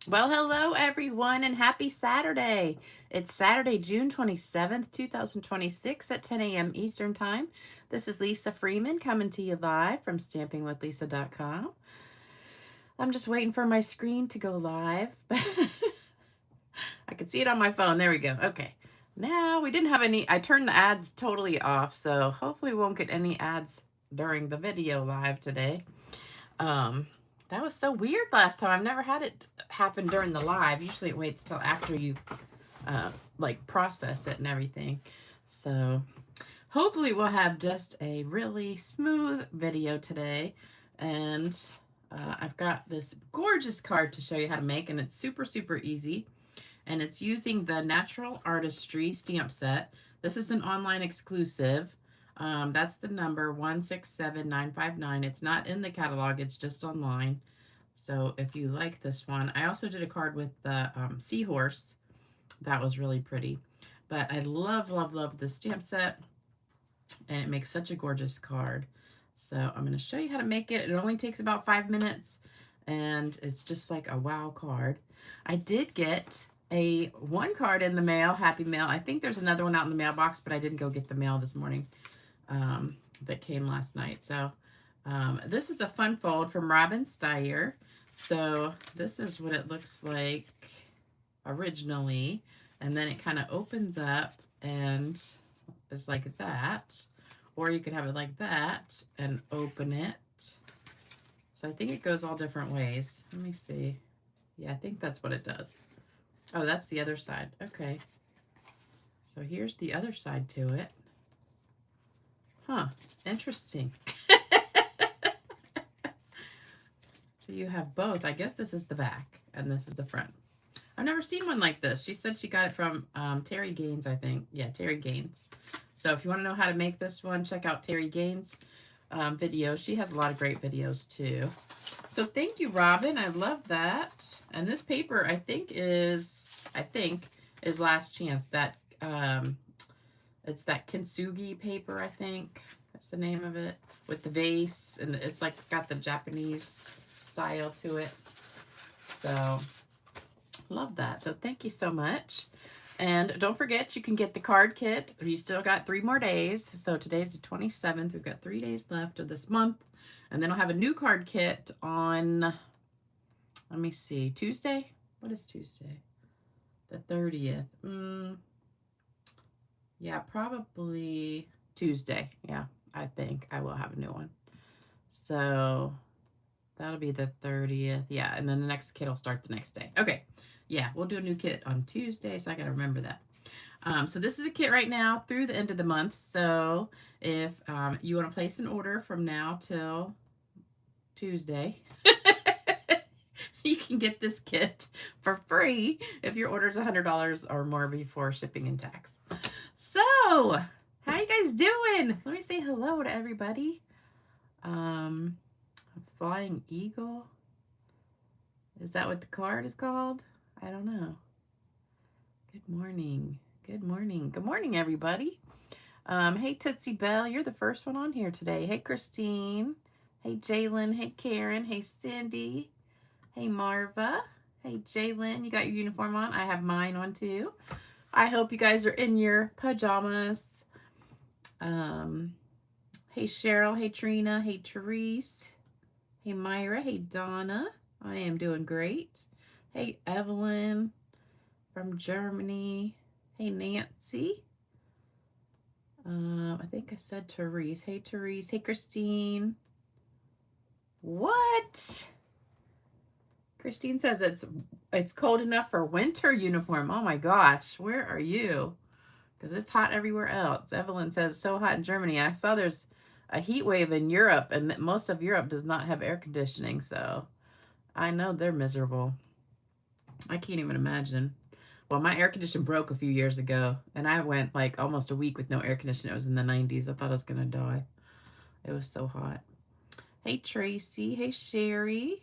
Well, hello everyone and happy Saturday. It's Saturday, June 27th, 2026 at 10 a.m. Eastern Time. This is Lisa Freeman coming to you live from stampingwithlisa.com. I'm just waiting for my screen to go live. I can see it on my phone. There we go. Okay. Now, we didn't have any, I turned the ads totally off, so hopefully we won't get any ads during the video live today. Um, that was so weird last time. I've never had it happen during the live. Usually it waits till after you like process it and everything. So hopefully we'll have just a really smooth video today. And I've got this gorgeous card to show you how to make, and it's super, super easy. And it's using the Natural Artistry stamp set. This is an online exclusive. That's the number 167959. It's not in the catalog, it's just online. So if you like this one, I also did a card with the seahorse. That was really pretty. But I love, love, love this stamp set, and it makes such a gorgeous card. So I'm going to show you how to make it. It only takes about 5 minutes, and it's just like a wow card. I did get one card in the mail, Happy Mail. I think there's another one out in the mailbox, but I didn't go get the mail this morning that came last night. So this is a fun fold from Robin Steyer. So this is what it looks like originally, and then it kind of opens up and is like that, or you could have it like that and open it. So I think it goes all different ways. Let me see. Yeah, I think that's what it does. Oh, that's the other side. Okay. So here's the other side to it. Huh. Interesting. So you have both. I guess this is the back and this is the front. I've never seen one like this. She said she got it from Terry Gaines, I think. Yeah, Terry Gaines. So if you want to know how to make this one, check out Terry Gaines' video. She has a lot of great videos too. So thank you, Robin. I love that. And this paper, I think is Last Chance. That it's that kintsugi paper, I think. That's the name of it. With the vase, and it's like got the Japanese style to it. So love that. So thank you so much. And don't forget, you can get the card kit. You still got 3 more days. So today's the 27th. We've got 3 days left of this month. And then I'll have a new card kit on, let me see, Tuesday? What is Tuesday? The 30th. Yeah, probably Tuesday. Yeah, I think I will have a new one. So that'll be the 30th. Yeah, and then the next kit will start the next day. Okay, yeah, we'll do a new kit on Tuesday, so I got to remember that. So this is the kit right now through the end of the month. So if you want to place an order from now till Tuesday, you can get this kit for free if your order is $100 or more before shipping and tax. So, how you guys doing? Let me say hello to everybody. Flying Eagle. Is that what the card is called? I don't know. Good morning. Good morning. Good morning, everybody. Hey, Tootsie Bell. You're the first one on here today. Hey, Christine. Hey, Jalen. Hey, Karen. Hey, Cindy. Hey, Marva. Hey, Jalen. You got your uniform on? I have mine on, too. I hope you guys are in your pajamas. Hey, Cheryl. Hey, Trina. Hey, Therese. Hey, Myra. Hey, Donna. I am doing great. Hey, Evelyn from Germany. Hey, Nancy. I think I said Therese. Hey, Therese. Hey, Christine. What? Christine says it's cold enough for winter uniform. Oh my gosh, where are you? Because it's hot everywhere else. Evelyn says so hot in Germany. I saw there's a heat wave in Europe, and most of Europe does not have air conditioning, so I know they're miserable. I can't even imagine. Well, my air conditioner broke a few years ago, and I went like almost a week with no air conditioning. It was in the 90s. I thought I was going to die. It was so hot. Hey, Tracy. Hey, Sherry.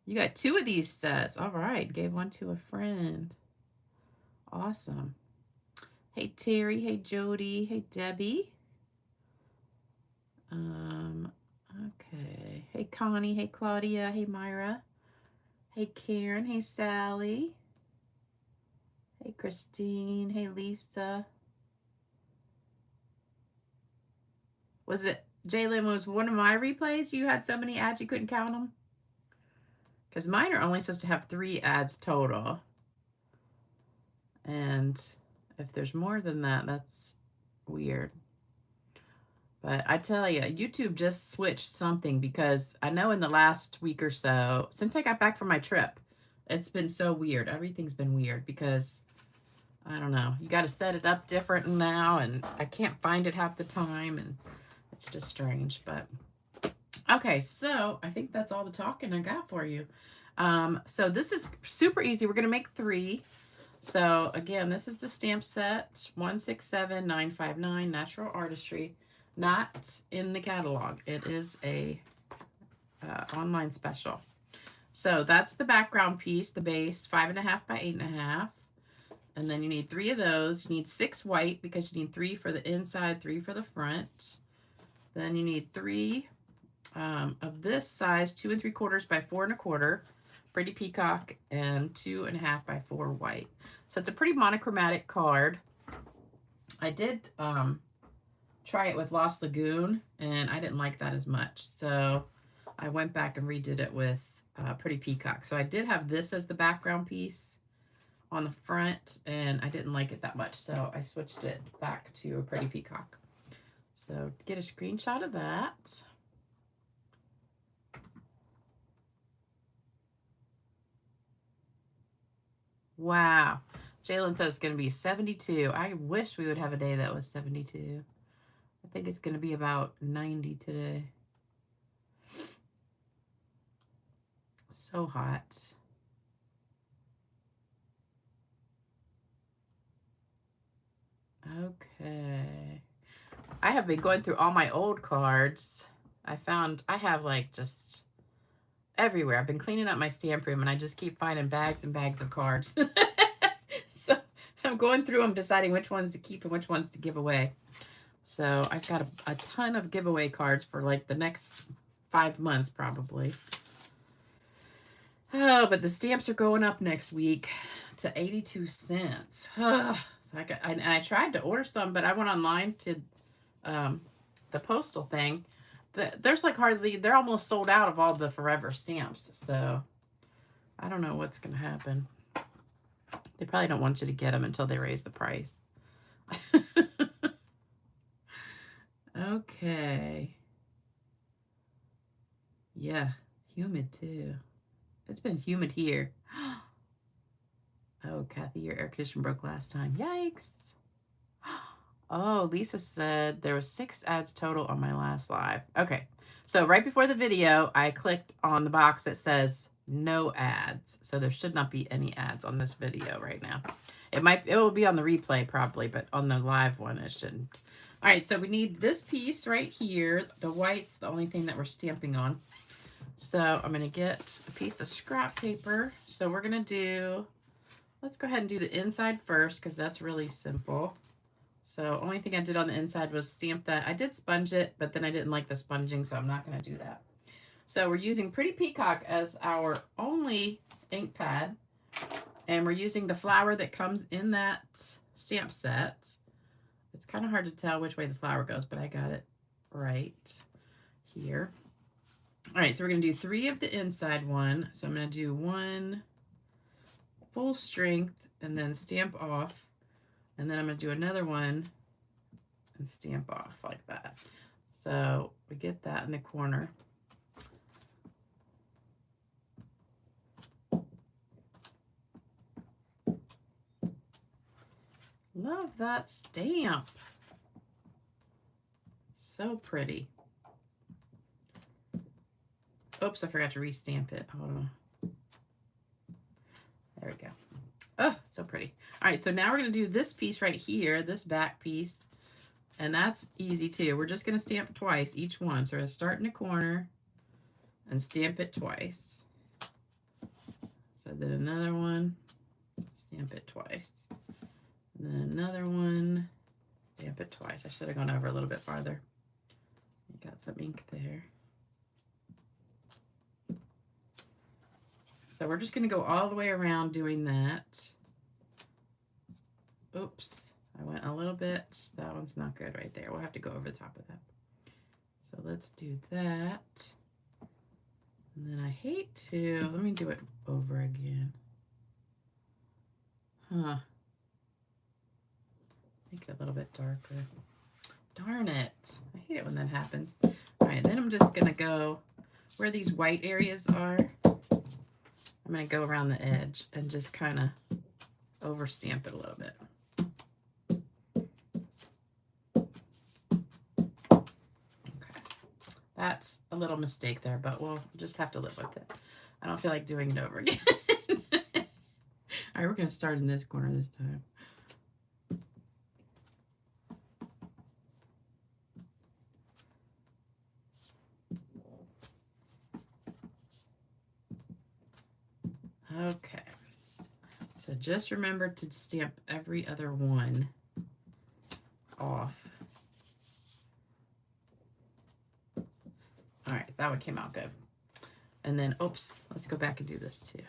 You got 2 of these sets. All right. Gave one to a friend. Awesome. Hey, Terry. Hey, Jody. Hey, Debbie. Okay. Hey, Connie. Hey, Claudia. Hey, Myra. Hey, Karen. Hey, Sally. Hey, Christine. Hey, Lisa. Was it, Jalen, was one of my replays? You had so many ads you couldn't count them? Because mine are only supposed to have 3 ads total. And if there's more than that, that's weird. But I tell you, YouTube just switched something, because I know in the last week or so, since I got back from my trip, it's been so weird. Everything's been weird because, I don't know, you got to set it up different now, and I can't find it half the time, and it's just strange. But okay, so I think that's all the talking I got for you. So this is super easy. We're going to make 3. So again, this is the stamp set 167959 Natural Artistry, not in the catalog. It is a online special. So that's the background piece, the base, 5.5 by 8.5. And then you need 3 of those. You need 6 white because you need 3 for the inside, 3 for the front. Then you need 3 of this size, 2 3/4 by 4 1/4. Pretty peacock, and 2.5 by 4 white. So it's a pretty monochromatic card. I did try it with Lost Lagoon, and I didn't like that as much. So I went back and redid it with Pretty Peacock. So I did have this as the background piece on the front, and I didn't like it that much. So I switched it back to a Pretty Peacock. So get a screenshot of that. Wow. Jalen says it's going to be 72. I wish we would have a day that was 72. I think it's going to be about 90 today. So hot. Okay. I have been going through all my old cards. I have like just everywhere. I've been cleaning up my stamp room, and I just keep finding bags and bags of cards. So I'm going through them, deciding which ones to keep and which ones to give away. So I've got a ton of giveaway cards for like the next 5 months probably. Oh, but the stamps are going up next week to 82 cents. So I tried to order some, but I went online to the postal thing. There's like they're almost sold out of all the forever stamps. So I don't know what's going to happen. They probably don't want you to get them until they raise the price. Okay. Yeah, humid too. It's been humid here. Oh, Kathy, your air conditioner broke last time. Yikes. Oh, Lisa said there was 6 ads total on my last live. Okay, so right before the video, I clicked on the box that says no ads. So there should not be any ads on this video right now. It will be on the replay probably, but on the live one, it shouldn't. All right, so we need this piece right here. The white's the only thing that we're stamping on. So I'm going to get a piece of scrap paper. So we're going to do, let's go ahead and do the inside first, because that's really simple. So only thing I did on the inside was stamp that. I did sponge it, but then I didn't like the sponging, so I'm not going to do that. So we're using Pretty Peacock as our only ink pad, and we're using the flower that comes in that stamp set. It's kind of hard to tell which way the flower goes, but I got it right here. All right, so we're going to do 3 of the inside one. So I'm going to do 1 full strength and then stamp off. And then I'm going to do another one and stamp off like that. So we get that in the corner. Love that stamp. So pretty. Oops, I forgot to restamp it. Hold on. There we go. Oh, so pretty. All right, so now we're going to do this piece right here, this back piece. And that's easy too. We're just going to stamp twice each one. So we're going to start in the corner and stamp it twice. So then another one, stamp it twice. And then another one, stamp it twice. I should have gone over a little bit farther. Got some ink there. So we're just going to go all the way around doing that. Oops, I went a little bit. That one's not good right there. We'll have to go over the top of that. So let's do that. And then I hate to, let me do it over again. Huh. Make it a little bit darker. Darn it. I hate it when that happens. All right, then I'm just going to go where these white areas are. I'm going to go around the edge and just kind of over stamp it a little bit. Okay. That's a little mistake there, but we'll just have to live with it. I don't feel like doing it over again. All right, we're going to start in this corner this time. Okay, so just remember to stamp every other one off. All right, that one came out good. And then, oops, let's go back and do this too.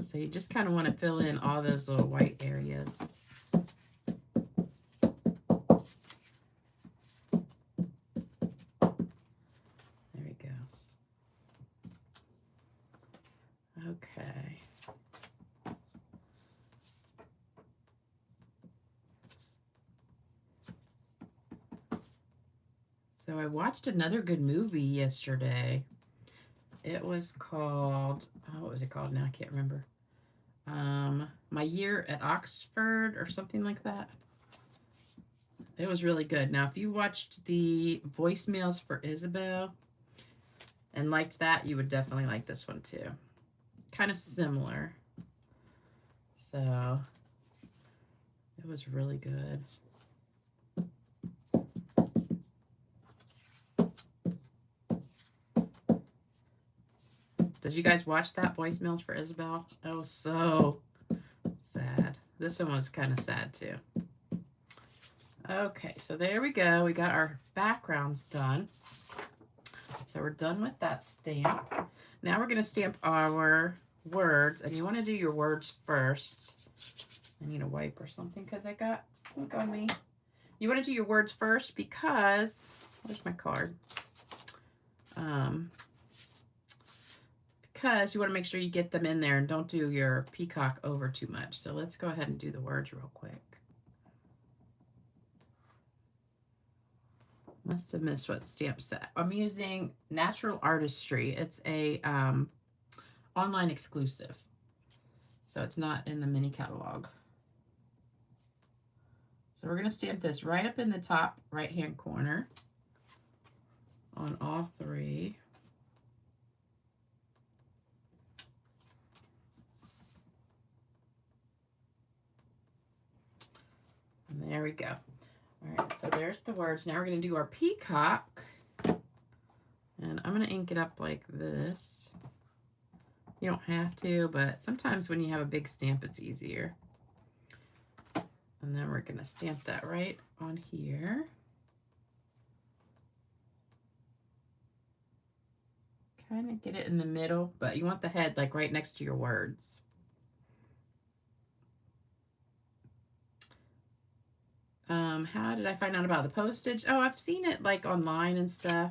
So you just kind of want to fill in all those little white areas. There we go. Okay. So I watched another good movie yesterday. It was called, oh, what was it called now? I can't remember. My Year at Oxford or something like that. It was really good. Now, if you watched the voicemails for Isabel and liked that, you would definitely like this one too. Kind of similar. So it was really good. Did you guys watch that voicemails for Isabel? It was so sad. This one was kind of sad too. Okay, so there we go. We got our backgrounds done. So we're done with that stamp. Now we're going to stamp our words, and you want to do your words first. I need a wipe or something because I got ink on me. You want to do your words first because, where's my card? Because you want to make sure you get them in there and don't do your peacock over too much. So let's go ahead and do the words real quick. Must have missed what stamp set. I'm using Natural Artistry. It's a online exclusive. So it's not in the mini catalog. So we're going to stamp this right up in the top right-hand corner on all three. And there we go. All right, so there's the words. Now we're going to do our peacock. And I'm going to ink it up like this. You don't have to, but sometimes when you have a big stamp, it's easier. And then we're going to stamp that right on here. Kind of get it in the middle, but you want the head like right next to your words. How did I find out about the postage? Oh, I've seen it like online and stuff.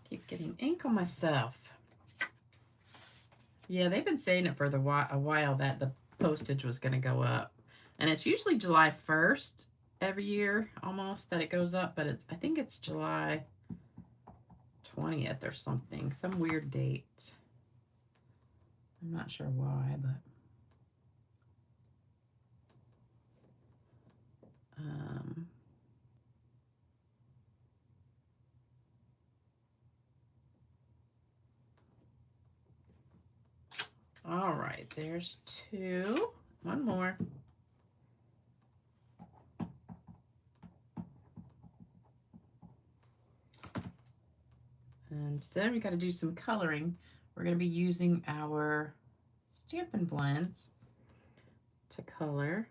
Keep getting ink on myself. Yeah, they've been saying it for a while that the postage was going to go up. And it's usually July 1st every year almost that it goes up, but I think it's July 20th or something, some weird date. I'm not sure why, but all right, there's two. One more. And then we got to do some coloring. We're going to be using our Stampin' Blends to color.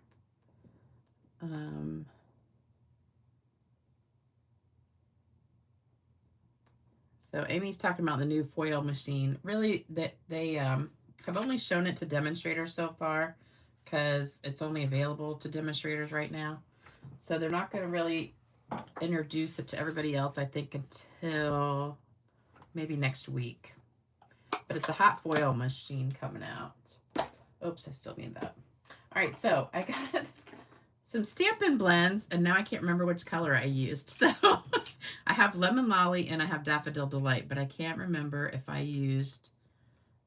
So Amy's talking about the new foil machine. Really, they have only shown it to demonstrators so far because it's only available to demonstrators right now. So they're not going to really introduce it to everybody else, I think, until maybe next week. But it's a hot foil machine coming out. Oops, I still need that. All right, so I got some Stampin' blends, and now I can't remember which color I used. So I have Lemon Lolly and I have Daffodil Delight, but I can't remember if I used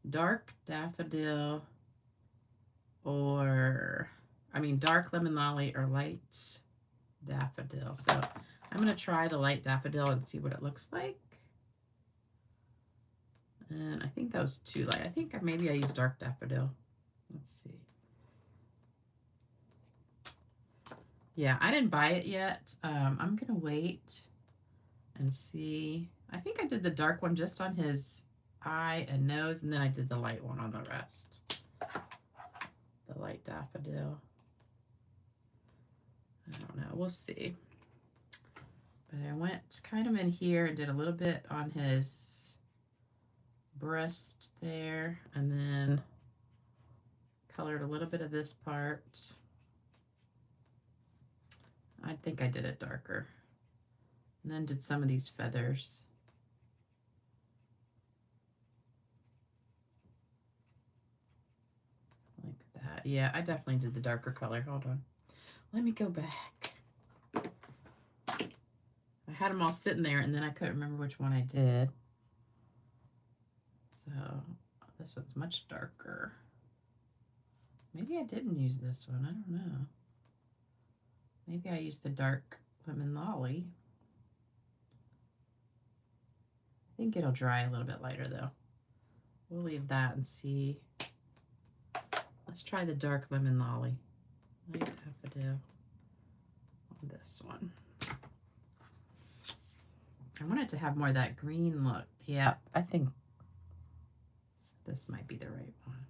dark daffodil or, dark Lemon Lolly or light daffodil. So I'm going to try the light daffodil and see what it looks like. And I think that was too light. I think maybe I used dark daffodil. Let's see. Yeah, I didn't buy it yet. I'm going to wait and see. I think I did the dark one just on his eye and nose, and then I did the light one on the rest. The light daffodil. I don't know. We'll see. But I went kind of in here and did a little bit on his breast there, and then colored a little bit of this part. I think I did it darker. And then did some of these feathers. Like that. Yeah, I definitely did the darker color. Hold on. Let me go back. I had them all sitting there, and then I couldn't remember which one I did. So this one's much darker. Maybe I didn't use this one. I don't know. Maybe I used the dark Lemon Lolly. I think it'll dry a little bit lighter, though. We'll leave that and see. Let's try the dark Lemon Lolly. Light daffodil on this one. I want it to have more of that green look. Yeah, I think this might be the right one.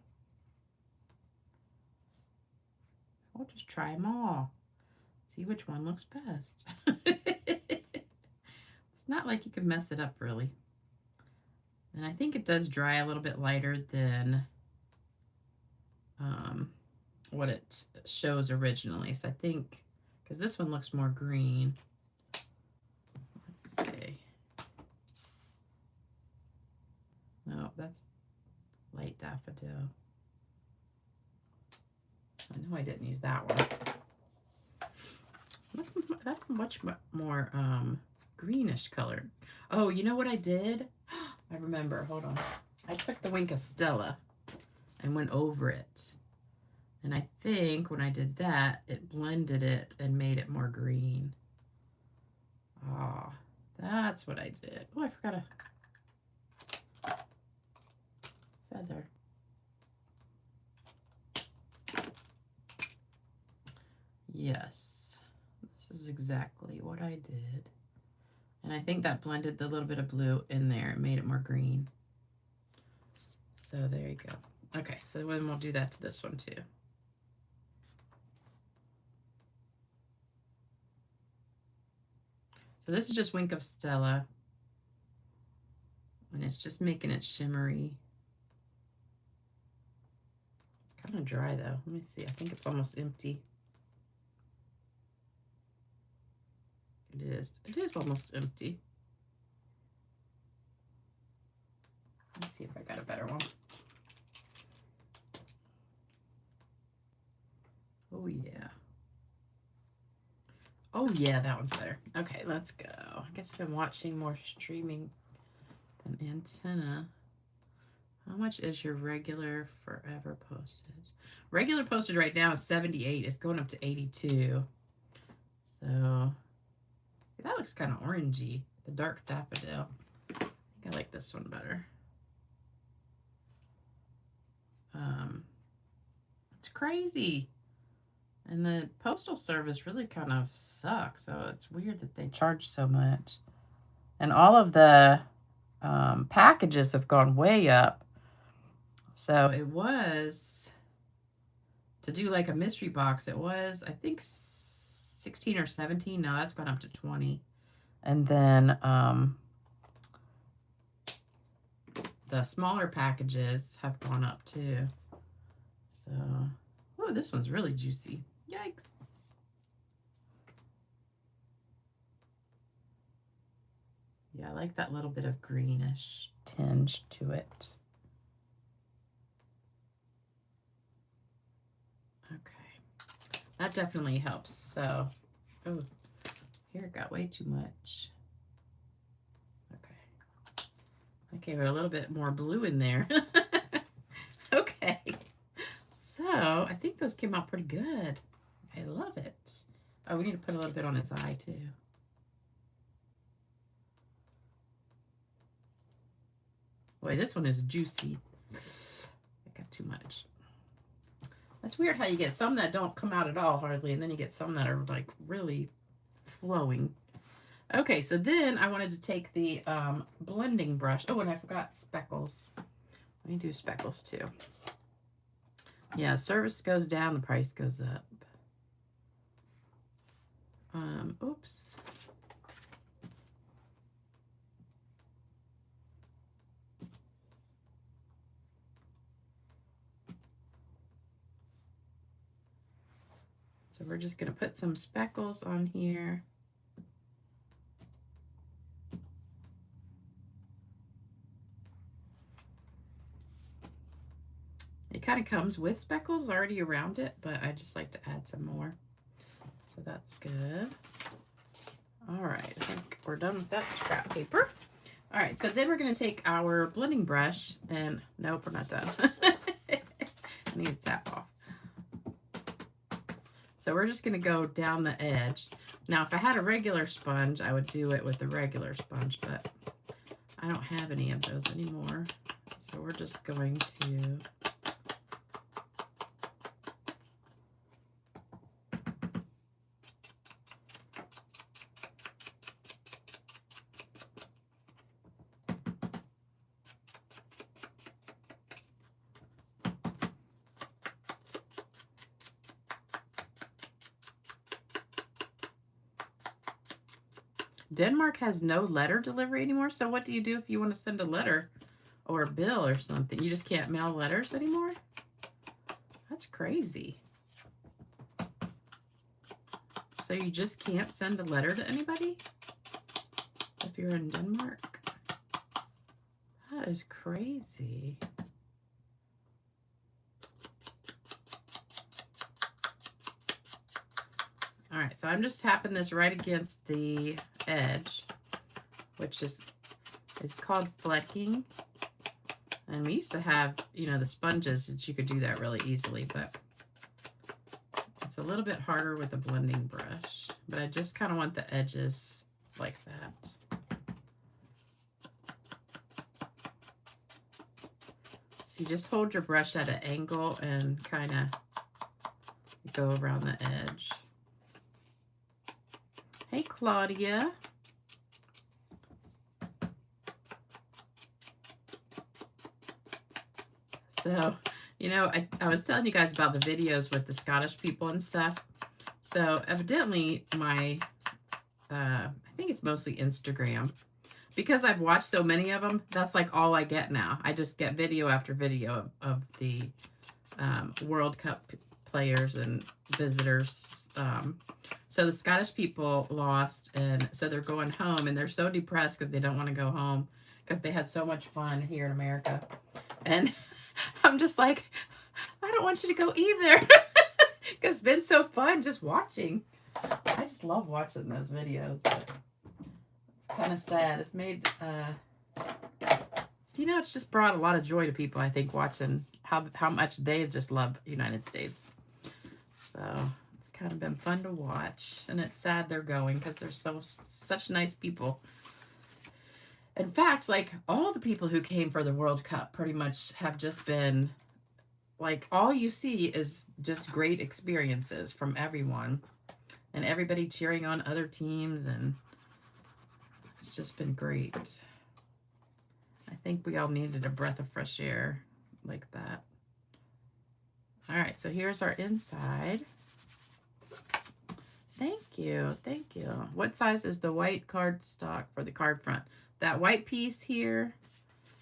I'll just try them all. See which one looks best. It's not like you can mess it up, really. And I think it does dry a little bit lighter than what it shows originally. So I think, because this one looks more green. Let's see. No, that's light daffodil. I know I didn't use that one. That's much more greenish colored. Oh, you know what I did? I remember. Hold on. I took the Wink of Stella and went over it. And I think when I did that, it blended it and made it more green. Ah, that's what I did. Oh, I forgot a feather. Yes, this is exactly what I did. And I think that blended the little bit of blue in there and made it more green. So there you go. Okay, so then we'll do that to this one too. So this is just Wink of Stella. And it's just making it shimmery. It's kind of dry though. Let me see. I think it's almost empty. It is. It is almost empty. Let's see if I got a better one. Oh, yeah. Oh, yeah, that one's better. Okay, let's go. I guess I've been watching more streaming than Antenna. How much is your regular forever postage? Regular postage right now is 78. It's going up to 82. So that looks kind of orangey. The dark daffodil. I think I like this one better. It's crazy. And the postal service really kind of sucks. So it's weird that they charge so much. And all of the packages have gone way up. So it was, to do like a mystery box, it was, I think, 16 or 17. Now that's gone up to 20. And then the smaller packages have gone up too. So, oh, this one's really juicy. Yikes. Yeah, I like that little bit of greenish tinge to it. Okay, that definitely helps. So, oh, here it got way too much. Okay, I gave it a little bit more blue in there. Okay, so I think those came out pretty good. I love it. Oh, we need to put a little bit on his eye too. Boy, this one is juicy. I got too much. That's weird how you get some that don't come out at all hardly, and then you get some that are like really flowing. Okay, so then I wanted to take the blending brush. Oh, and I forgot speckles. Let me do speckles too. Yeah, service goes down, the price goes up. Oops. So we're just going to put some speckles on here. It kind of comes with speckles already around it, but I just like to add some more. So that's good. All right, I think we're done with that scrap paper. All right, so then we're going to take our blending brush and nope, we're not done. I need to tap off. So we're just going to go down the edge. Now, if I had a regular sponge, I would do it with the regular sponge, but I don't have any of those anymore. So we're just going to Denmark has no letter delivery anymore. So what do you do if you want to send a letter or a bill or something? You just can't mail letters anymore? That's crazy. So you just can't send a letter to anybody if you're in Denmark? That is crazy. All right, so I'm just tapping this right against the edge, which is called flecking. And we used to have, you know, the sponges that you could do that really easily, but it's a little bit harder with a blending brush. But I just kind of want the edges like that. So you just hold your brush at an angle and kind of go around the edge. Hey, Claudia. So, you know, I was telling you guys about the videos with the Scottish people and stuff. So evidently my, I think it's mostly Instagram. Because I've watched so many of them, that's like all I get now. I just get video after video of the World Cup players and visitors. So the Scottish people lost, and so they're going home, and they're so depressed because they don't want to go home because they had so much fun here in America. And I'm just like, I don't want you to go either because it's been so fun just watching. I just love watching those videos. But it's kind of sad. It's made, you know, it's just brought a lot of joy to people, I think, watching how much they just love the United States. So it's kind of been fun to watch, and it's sad they're going because they're such nice people. In fact, like all the people who came for the World Cup pretty much have just been like, all you see is just great experiences from everyone and everybody cheering on other teams, and it's just been great. I think we all needed a breath of fresh air like that. All right, so here's our inside. Thank you, thank you. What size is the white cardstock for the card front? That white piece here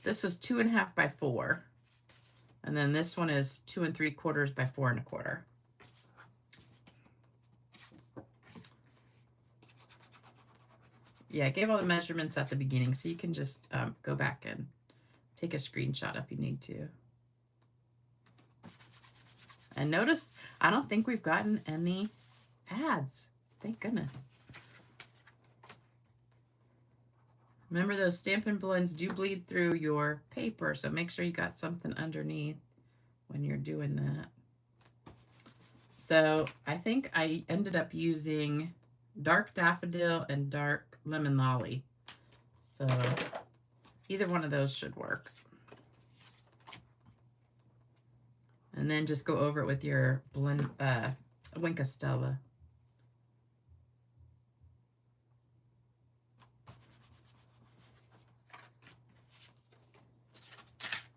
This was 2.5 by 4. And then this one is 2 3/4 by 4 1/4. Yeah, I gave all the measurements at the beginning, so you can just go back and take a screenshot if you need to. And notice, I don't think we've gotten any ads. Thank goodness. Remember, those Stampin' blends do bleed through your paper, so make sure you got something underneath when you're doing that. So I think I ended up using dark daffodil and dark lemon lolly. So either one of those should work. And then just go over it with your blend, Winka Stella.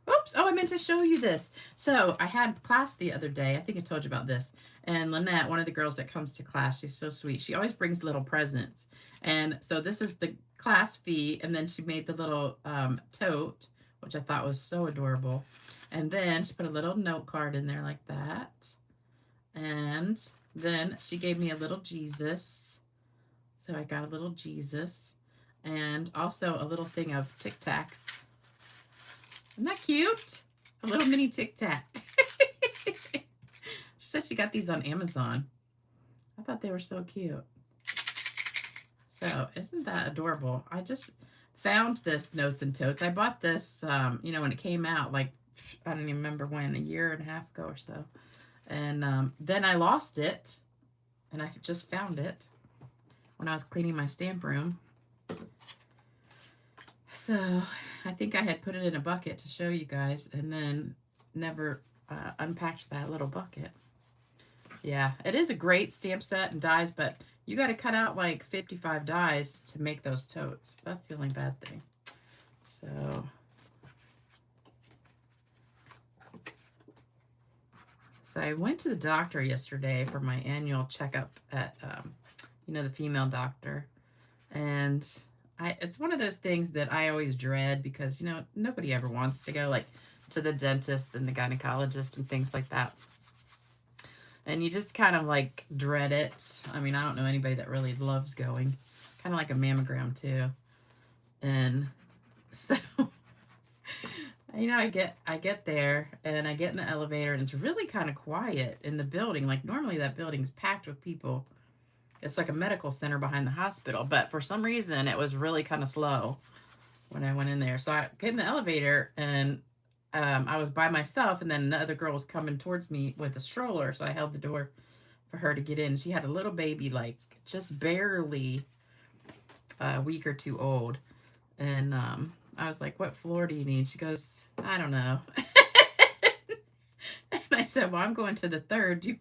Oops, oh, I meant to show you this. So I had class the other day. I think I told you about this. And Lynette, one of the girls that comes to class, she's so sweet. She always brings little presents. And so this is the class fee. And then she made the little tote, which I thought was so adorable. And then she put a little note card in there like that. And then she gave me a little Jesus. So I got a little Jesus. And also a little thing of Tic Tacs. Isn't that cute? A little mini Tic Tac. She said she got these on Amazon. I thought they were so cute. So isn't that adorable? I just found this Notes and Totes. I bought this, you know, when it came out, like, I don't even remember when, 1.5 years ago or so. And then I lost it, and I just found it when I was cleaning my stamp room. So I think I had put it in a bucket to show you guys, and then never unpacked that little bucket. Yeah, it is a great stamp set and dies, but you got to cut out like 55 dies to make those totes. That's the only bad thing. So I went to the doctor yesterday for my annual checkup at, you know, the female doctor. And it's one of those things that I always dread because, you know, nobody ever wants to go like to the dentist and the gynecologist and things like that. And you just kind of like dread it. I mean, I don't know anybody that really loves going. Kind of like a mammogram too. And so, you know, I get there and I get in the elevator and it's really kind of quiet in the building. Like normally that building's packed with people. It's like a medical center behind the hospital, but for some reason it was really kind of slow when I went in there. So I get in the elevator and I was by myself, and then another girl was coming towards me with a stroller, so I held the door for her to get in. She had a little baby, like just barely a week or two old, and I was like, "What floor do you need?" She goes, "I don't know." And I said, "Well, I'm going to the third. Do you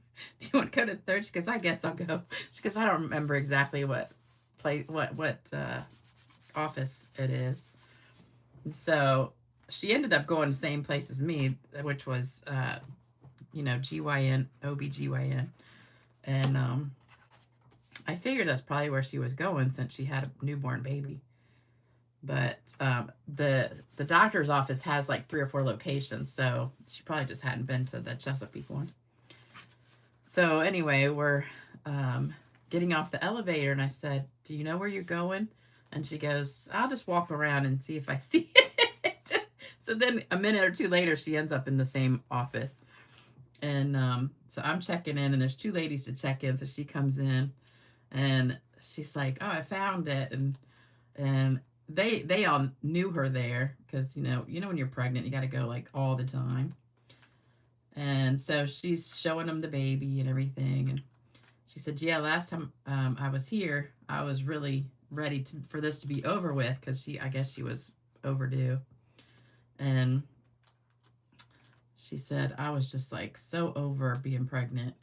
want to go to the third?" She goes, "I guess I'll go." She goes, "I don't remember exactly what place, what office it is." And so she ended up going the same place as me, which was, you know, GYN, OBGYN. And I figured that's probably where she was going since she had a newborn baby. But the doctor's office has like 3 or 4 locations, so she probably just hadn't been to the Chesapeake one. So anyway, we're getting off the elevator, and I said, "Do you know where you're going?" And she goes, "I'll just walk around and see if I see it." So then a minute or two later, she ends up in the same office. And so I'm checking in, and there's 2 ladies to check in. So she comes in, and she's like, "Oh, I found it." And they all knew her there because, you know when you're pregnant, you got to go like all the time. And so she's showing them the baby and everything. And she said, "Yeah, last time I was here, I was really ready for this to be over with because I guess she was overdue." And she said, "I was just like so over being pregnant."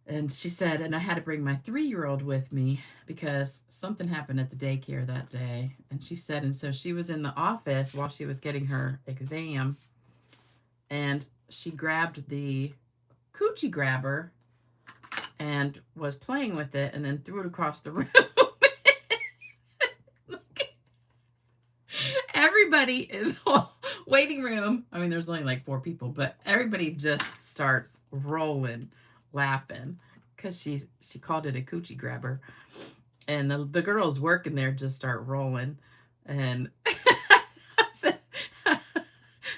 And she said, "And I had to bring my 3-year-old with me because something happened at the daycare that day." And she said, and so she was in the office while she was getting her exam, and she grabbed the coochie grabber and was playing with it and then threw it across the room. everybody in the waiting room, I mean, there's only like 4 people, but everybody just starts rolling, laughing, because she called it a coochie grabber. And the girls working there just start rolling. And I said,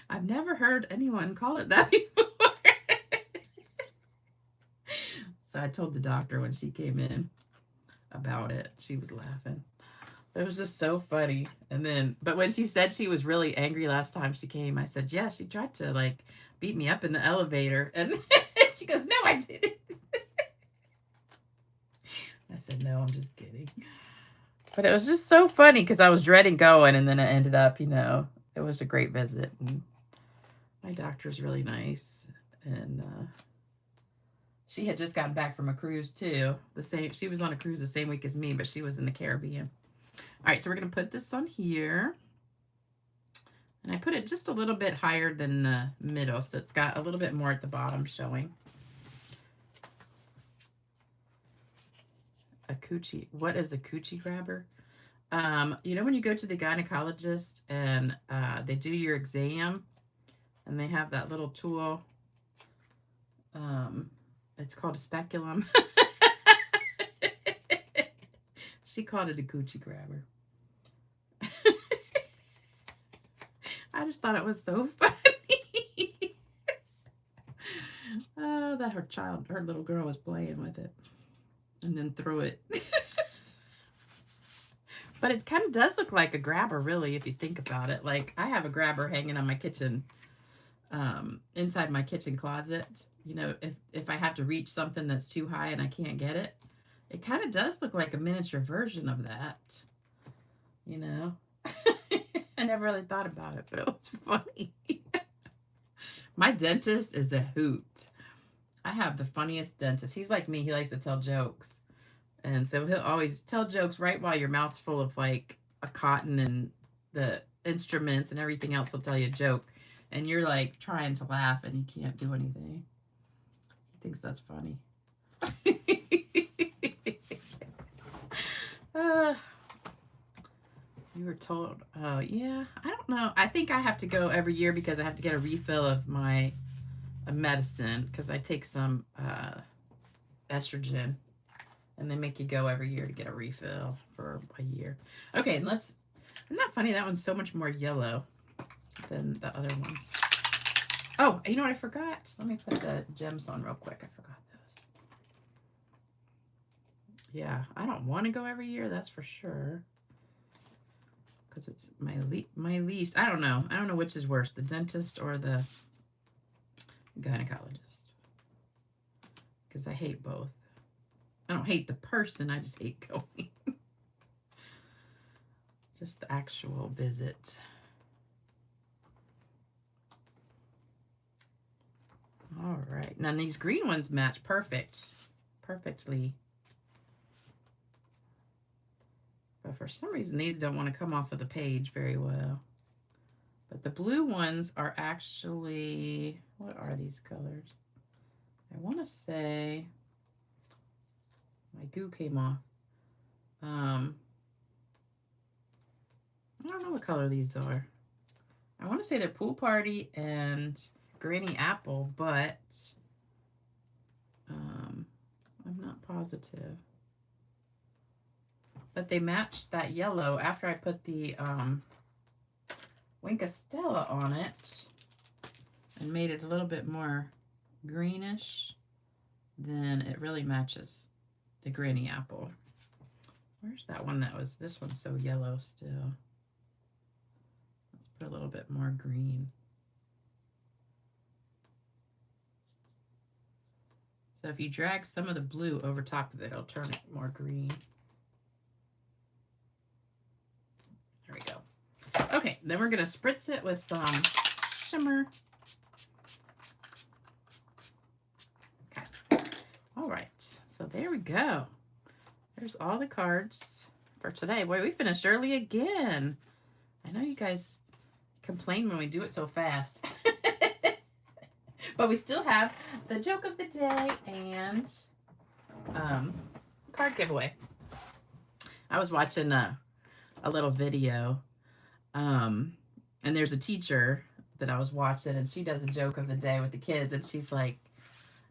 I've never heard anyone call it that before. So I told the doctor when she came in about it. She was laughing. It was just so funny. And then, but when she said she was really angry last time she came, I said, yeah, she tried to like beat me up in the elevator. And she goes, no, I didn't. I said, no, I'm just kidding. But it was just so funny because I was dreading going, and then it ended up, you know, it was a great visit. And my doctor's really nice. And she had just gotten back from a cruise too. She was on a cruise the same week as me, but she was in the Caribbean. All right, so we're going to put this on here. And I put it just a little bit higher than the middle, so it's got a little bit more at the bottom showing. A coochie. What is a coochie grabber? You know when you go to the gynecologist and they do your exam and they have that little tool. It's called a speculum. She called it a coochie grabber. I just thought it was so funny. That her little girl was playing with it and then threw it. But it kind of does look like a grabber, really, if you think about it. Like, I have a grabber hanging on my kitchen, inside my kitchen closet. You know, if I have to reach something that's too high and I can't get it, it kind of does look like a miniature version of that. You know? I never really thought about it, but it was funny. My dentist is a hoot. I have the funniest dentist. He's like me. He likes to tell jokes. And so he'll always tell jokes right while your mouth's full of like a cotton and the instruments and everything else. He'll tell you a joke. And you're like trying to laugh and you can't do anything. He thinks that's funny. You were told, oh yeah, I don't know. I think I have to go every year because I have to get a refill of my medicine because I take some estrogen. And they make you go every year to get a refill for a year. Okay, and isn't that funny? That one's so much more yellow than the other ones. Oh, you know what I forgot? Let me put the gems on real quick. I forgot those. Yeah, I don't want to go every year, that's for sure. Because it's my least. I don't know. I don't know which is worse, the dentist or the gynecologist. Because I hate both. I don't hate the person, I just hate going. Just the actual visit. All right. Now these green ones match perfectly. But for some reason, these don't want to come off of the page very well. But the blue ones are actually, what are these colors? I want to say... My goo came off. I don't know what color these are. I want to say they're Pool Party and Granny Apple, but I'm not positive. But they matched that yellow after I put the Wink of Stella on it and made it a little bit more greenish. Then it really matches the Granny Apple. Where's that one that was? This one's so yellow still. Let's put a little bit more green. So if you drag some of the blue over top of it, it'll turn it more green. There we go. Okay, then we're going to spritz it with some shimmer. Okay. All right. So there we go. There's all the cards for today. Boy, we finished early again. I know you guys complain when we do it so fast. But we still have the joke of the day and card giveaway. I was watching a little video And there's a teacher that I was watching, and she does a joke of the day with the kids, and she's like,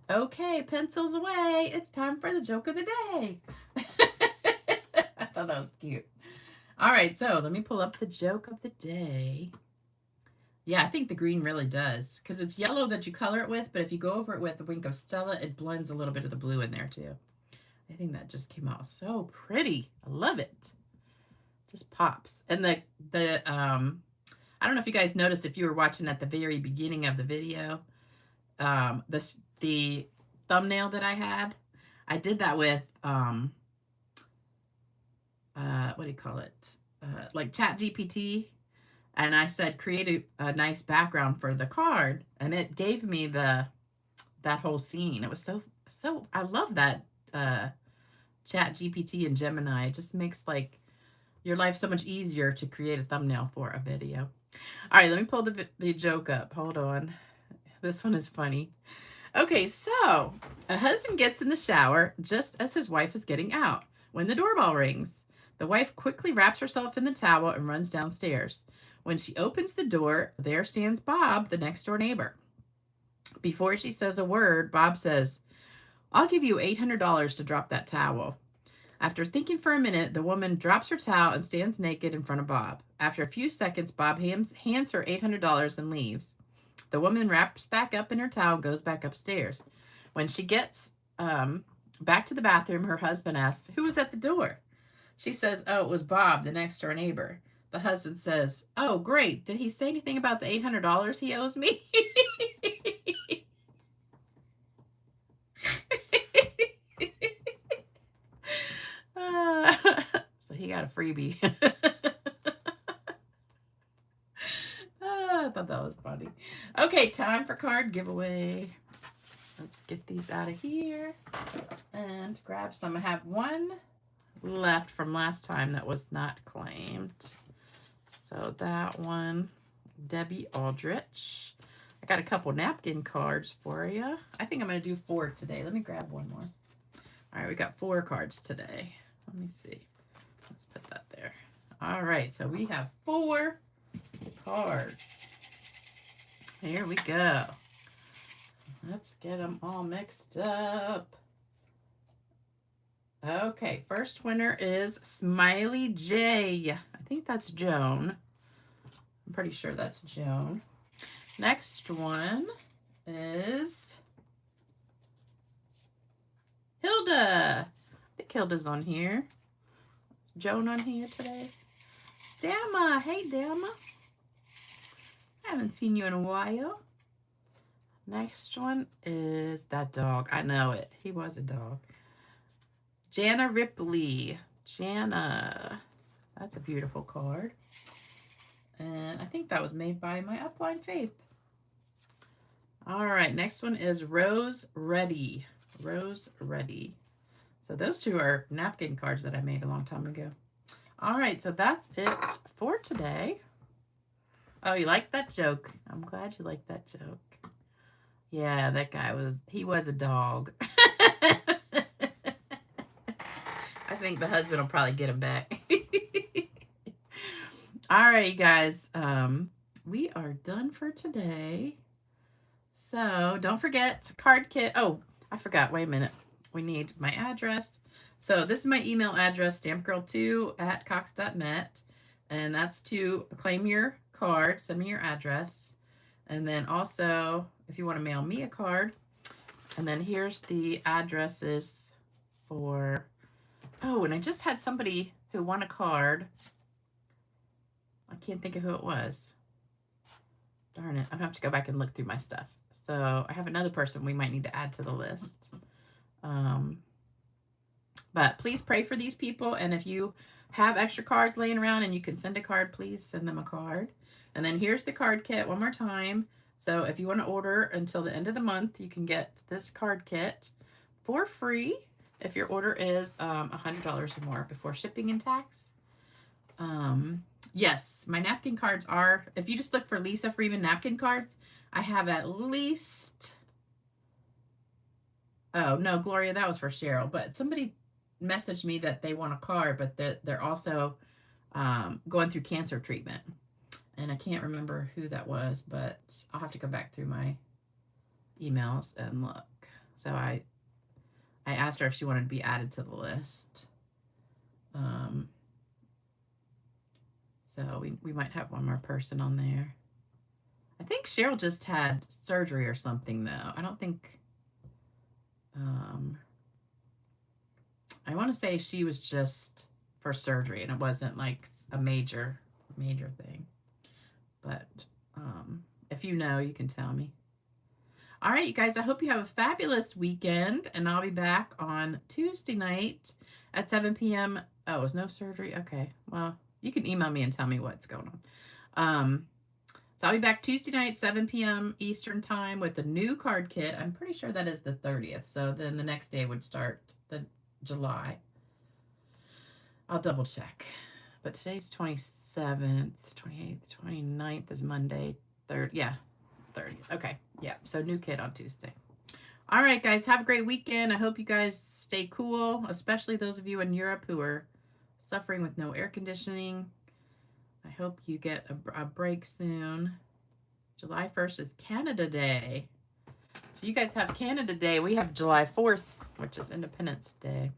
okay, pencils away. It's time for the joke of the day. I thought that was cute. All right, so let me pull up the joke of the day. Yeah, I think the green really does, because it's yellow that you color it with, but if you go over it with a wink of Stella, it blends a little bit of the blue in there too. I think that just came out so pretty. I love it. Just pops. And I don't know if you guys noticed if you were watching at the very beginning of the video, the thumbnail that I had, I did that with, what do you call it? Like ChatGPT. And I said, create a nice background for the card. And it gave me that whole scene. It was so, I love that ChatGPT and Gemini. It just makes like your life so much easier to create a thumbnail for a video. All right, let me pull the joke up. Hold on. This one is funny. Okay, so a husband gets in the shower just as his wife is getting out when the doorbell rings. The wife quickly wraps herself in the towel and runs downstairs. When she opens the door, there stands Bob, the next door neighbor. Before she says a word, Bob says, I'll give you $800 to drop that towel. After thinking for a minute, the woman drops her towel and stands naked in front of Bob. After a few seconds, Bob hands her $800 and leaves. The woman wraps back up in her towel and goes back upstairs. When she gets back to the bathroom, her husband asks, who was at the door? She says, oh, it was Bob, the next door neighbor. The husband says, oh, great. Did he say anything about the $800 he owes me? So he got a freebie. I thought that was funny. Okay, time for card giveaway. Let's get these out of here and grab some. I have one left from last time that was not claimed. So that one, Debbie Aldrich. I got a couple napkin cards for you. I think I'm going to do 4 today. Let me grab one more. All right, we got 4 cards today. Let me see. Let's put that there. All right, so we have 4 cards. Here we go. Let's get them all mixed up. Okay, first winner is Smiley J. I think that's Joan. I'm pretty sure that's Joan. Next one is Hilda. I think Hilda's on here. Joan on here today. Dama. Hey, Dama. I haven't seen you in a while. Next one is that dog. I know it. He was a dog. Jana Ripley. Jana. That's a beautiful card. And I think that was made by my upline Faith. All right, next one is Rose Ready. Rose Ready. So those 2 are napkin cards that I made a long time ago. All right, so that's it for today. Oh, you liked that joke? I'm glad you liked that joke. Yeah, that guy he was a dog. I think the husband will probably get him back. All right, you guys. We are done for today. So don't forget card kit. Oh, I forgot. Wait a minute. We need my address. So this is my email address, stampgirl2@cox.net. And that's to claim your card. Send me your address. And then also, if you want to mail me a card. And then here's the addresses for... Oh, and I just had somebody who won a card. I can't think of who it was. Darn it. I'm going to have to go back and look through my stuff. So I have another person we might need to add to the list. But please pray for these people. And if you have extra cards laying around and you can send a card, please send them a card. And then here's the card kit one more time. So if you want to order until the end of the month, you can get this card kit for free if your order is $100 or more before shipping and tax. Yes, my napkin cards are, if you just look for Lisa Freeman napkin cards, I have at least, oh no, Gloria, that was for Cheryl, but somebody messaged me that they want a card, but they're also going through cancer treatment. And I can't remember who that was, but I'll have to go back through my emails and look. So I asked her if she wanted to be added to the list. So we might have one more person on there. I think Cheryl just had surgery or something, though. I don't think, I want to say she was just for surgery, and it wasn't like a major thing. But if you know, you can tell me. All right, you guys, I hope you have a fabulous weekend, and I'll be back on Tuesday night at 7 p.m. Oh, is no surgery? Okay, well, you can email me and tell me what's going on. So I'll be back Tuesday night, 7 p.m. Eastern time with the new card kit. I'm pretty sure that is the 30th. So then the next day would start the July. I'll double check. But today's 27th, 28th, 29th is Monday. 3rd, yeah, 30th. Okay, yeah, so new kit on Tuesday. All right, guys, have a great weekend. I hope you guys stay cool, especially those of you in Europe who are suffering with no air conditioning. I hope you get a break soon. July 1st is Canada Day. So you guys have Canada Day. We have July 4th, which is Independence Day.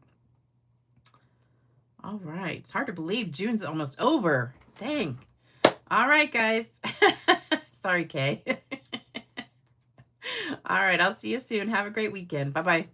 All right. It's hard to believe June's almost over. Dang. All right, guys. Sorry, Kay. All right. I'll see you soon. Have a great weekend. Bye-bye.